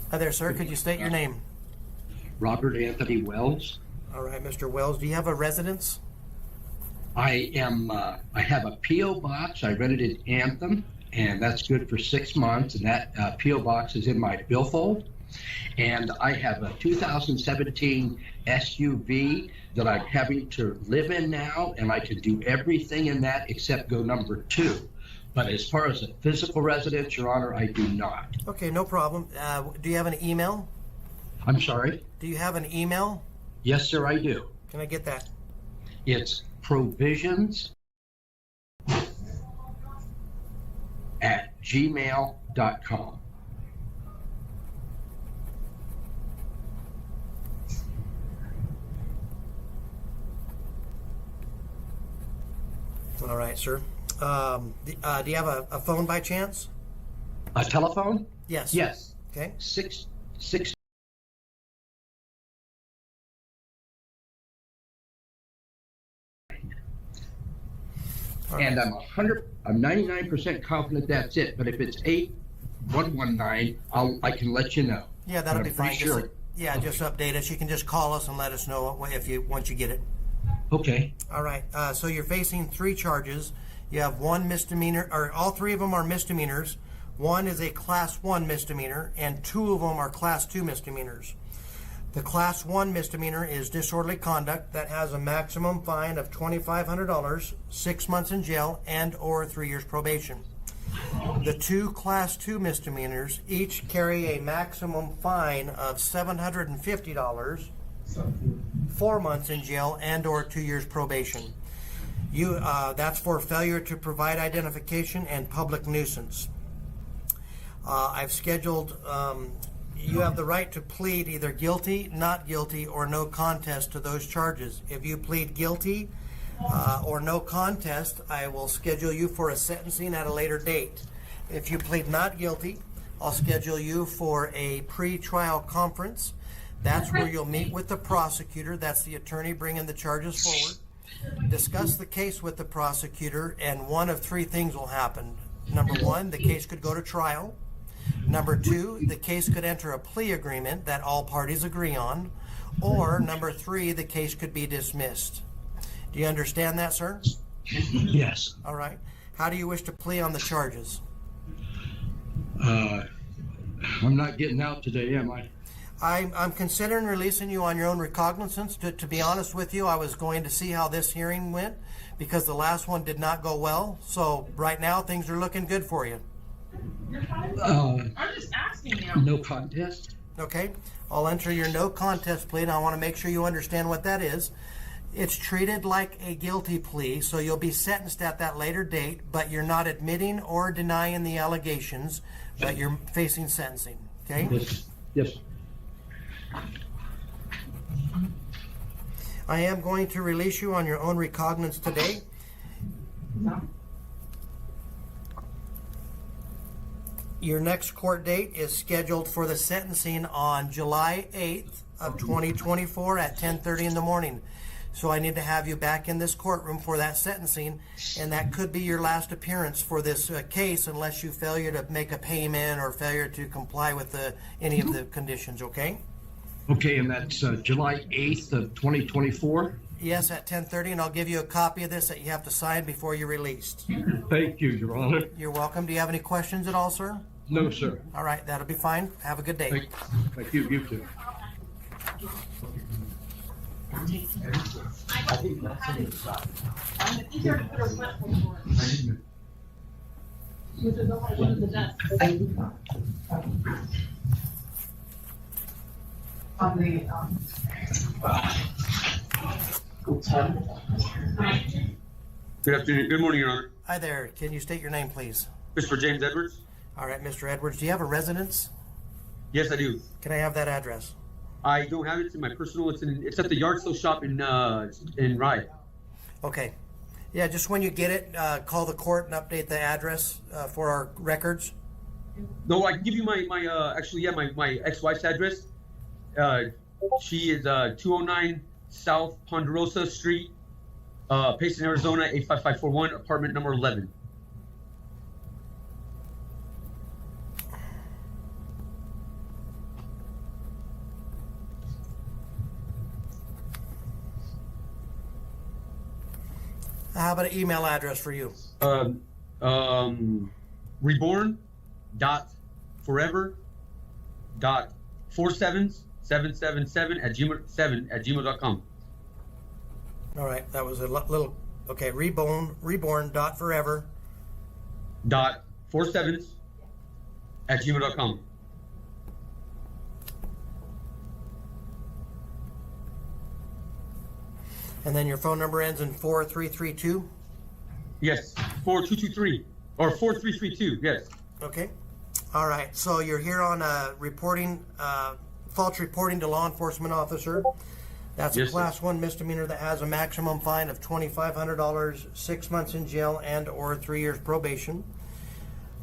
Hi there, sir. Could you state your name? Robert Anthony Wells. All right, Mr. Wells. Do you have a residence? I have a P.O. box. I rented it at Anthem, and that's good for 6 months. And that P.O. box is in my billfold. And I have a 2017 SUV that I'm having to live in now, and I can do everything in that except go number 2. But as far as a physical residence, Your Honor, I do not. Okay, no problem. Do you have an email? I'm sorry? Do you have an email? Yes, sir, I do. Can I get that? It's provisions@gmail.com. All right, sir. Do you have a phone by chance? A telephone? Yes. Yes. Okay. 6. And I'm 99% confident that's it. But if it's 8119, I can let you know. Yeah, that'll be fine. Sure. Just update us. You can just call us and let us know once you get it. Okay. All right. So you're facing 3 charges. You have 1 misdemeanor, or all 3 of them are misdemeanors. 1 is a Class 1 misdemeanor, and 2 of them are Class 2 misdemeanors. The Class 1 misdemeanor is disorderly conduct that has a maximum fine of $2,500, 6 months in jail, and/or 3 years probation. The 2 Class 2 misdemeanors each carry a maximum fine of $750, 4 months in jail, and/or 2 years probation. That's for failure to provide identification and public nuisance. I've scheduled. You have the right to plead either guilty, not guilty, or no contest to those charges. If you plead guilty or no contest, I will schedule you for a sentencing at a later date. If you plead not guilty, I'll schedule you for a pre-trial conference. That's where you'll meet with the prosecutor. That's the attorney bringing the charges forward. Discuss the case with the prosecutor, and one of 3 things will happen. Number 1, the case could go to trial. Number 2, the case could enter a plea agreement that all parties agree on. Or number 3, the case could be dismissed. Do you understand that, sir? Yes. All right. How do you wish to plea on the charges? I'm not getting out today, am I? I'm considering releasing you on your own recognizance. To be honest with you, I was going to see how this hearing went because the last one did not go well. So right now, things are looking good for you. I'm just asking you. No contest? Okay. I'll enter your no contest plea, and I want to make sure you understand what that is. It's treated like a guilty plea, so you'll be sentenced at that later date, but you're not admitting or denying the allegations, but you're facing sentencing. Okay? Yes. I am going to release you on your own recognizance today. Your next court date is scheduled for the sentencing on July 8th of 2024 at 10:30 in the morning. So I need to have you back in this courtroom for that sentencing, and that could be your last appearance for this case unless you failure to make a payment or failure to comply with any of the conditions, okay? Okay, and that's July 8th of 2024? Yes, at 10:30, and I'll give you a copy of this that you have to sign before you're released. Thank you, Your Honor. You're welcome. Do you have any questions at all, sir? No, sir. All right, that'll be fine. Have a good day. Thank you. You too. Good afternoon. Good morning, Your Honor. Hi there. Can you state your name, please? Christopher James Edwards. All right, Mr. Edwards, do you have a residence? Yes, I do. Can I have that address? I don't have it. It's in my personal. It's at the yard sale shop in Rye. Okay. Yeah, just when you get it, call the court and update the address for our records. No, I can give you my ex-wife's address. She is 209 South Ponderosa Street, Payson, Arizona 85541, apartment number 11. How about an email address for you? Reborn.forever.47777 All right, that was a little. Okay, reborn.forever. .47 And then your phone number ends in 4332. Yes, 4223 or 4332. Yes. Okay. All right. So you're here on reporting, false reporting to law enforcement officer. That's Yes, a class 1 misdemeanor that has a maximum fine of $2,500, 6 months in jail, and or 3 years probation.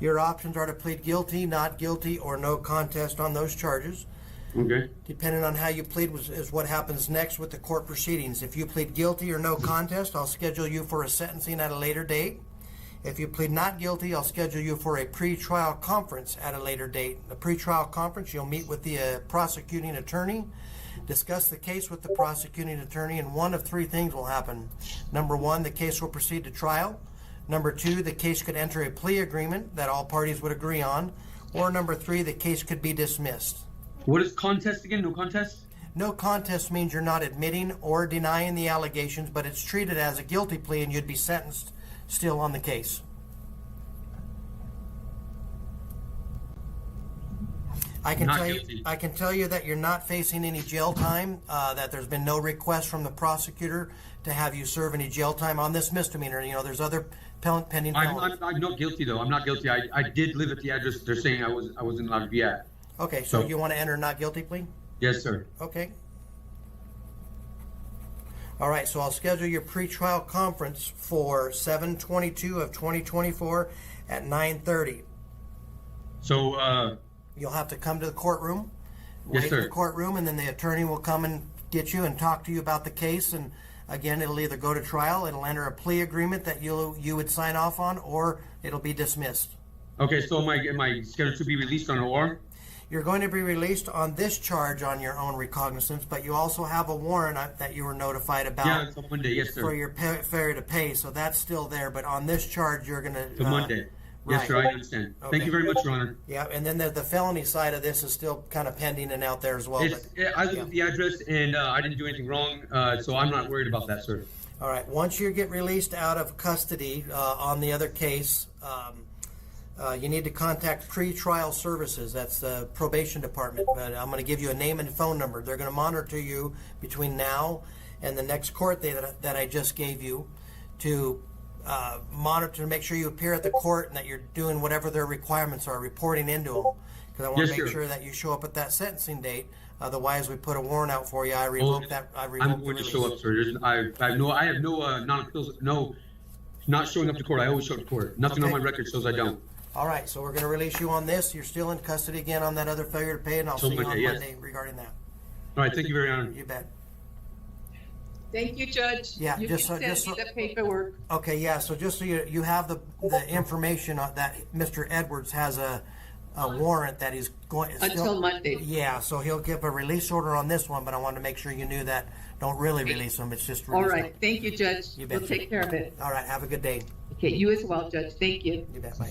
Your options are to plead guilty, not guilty, or no contest on those charges. Okay. Depending on how you plead is what happens next with the court proceedings. If you plead guilty or no contest, I'll schedule you for a sentencing at a later date. If you plead not guilty, I'll schedule you for a pretrial conference at a later date. The pretrial conference, you'll meet with the prosecuting attorney, discuss the case with the prosecuting attorney, and one of 3 things will happen. Number 1, the case will proceed to trial. Number 2, the case could enter a plea agreement that all parties would agree on. Or number 3, the case could be dismissed. What is contest again? No contest? No contest means you're not admitting or denying the allegations, but it's treated as a guilty plea and you'd be sentenced still on the case. I can tell you that you're not facing any jail time, that there's been no request from the prosecutor to have you serve any jail time on this misdemeanor. You know, there's other pending felonies. I'm not guilty though. I'm not guilty. I did live at the address they're saying I wasn't allowed to be at. Okay, so you want to enter not guilty plea? Yes, sir. Okay. All right, so I'll schedule your pretrial conference for 7/22 of 2024 at 9:30. So, You'll have to come to the courtroom, Yes, wait sir. in the courtroom, and then the attorney will come and get you and talk to you about the case. And again, it'll either go to trial, it'll enter a plea agreement that you would sign off on, or it'll be dismissed. okay, so am I scheduled to be released on OR? You're going to be released on this charge on your own recognizance, but you also have a warrant that you were notified about. Yeah, it's on Monday. Yes, sir. For your failure to pay, so that's still there. But on this charge, you're going to. To Monday. Yes, right. sir. I understand. Okay. Thank you very much, Your Honor. Yeah, and then the felony side of this is still kind of pending and out there as well. I live at the address, and I didn't do anything wrong, so I'm not worried about that, sir. All right. Once you get released out of custody on the other case, you need to contact pretrial services. That's the probation department. But I'm going to give you a name and phone number. They're going to monitor you between now and the next court date that I just gave you to monitor to make sure you appear at the court and that you're doing whatever their requirements are, reporting into them. Because I want to make sure that you show up at that sentencing date. Otherwise, we put a warrant out for you. I revoke that. I'm going to show up, sir. I have no not showing up to court. I always show up to court. Nothing on my record shows I don't. All right, so we're going to release you on this. You're still in custody again on that other failure to pay, and I'll see you on Monday regarding that. All right, thank you very much. You bet. Thank you, Judge. Yeah, you just can send me the paperwork. Okay, yeah. So just so you have the information that Mr. Edwards has a warrant that he's going Until Monday. Yeah, so he'll give a release order on this one, but I wanted to make sure you knew that. Don't really release them. It's just release All right. them. Thank you, Judge. You bet. We'll take care of it. All right. Have a good day. Okay, you as well, Judge. Thank you. You bet. Bye.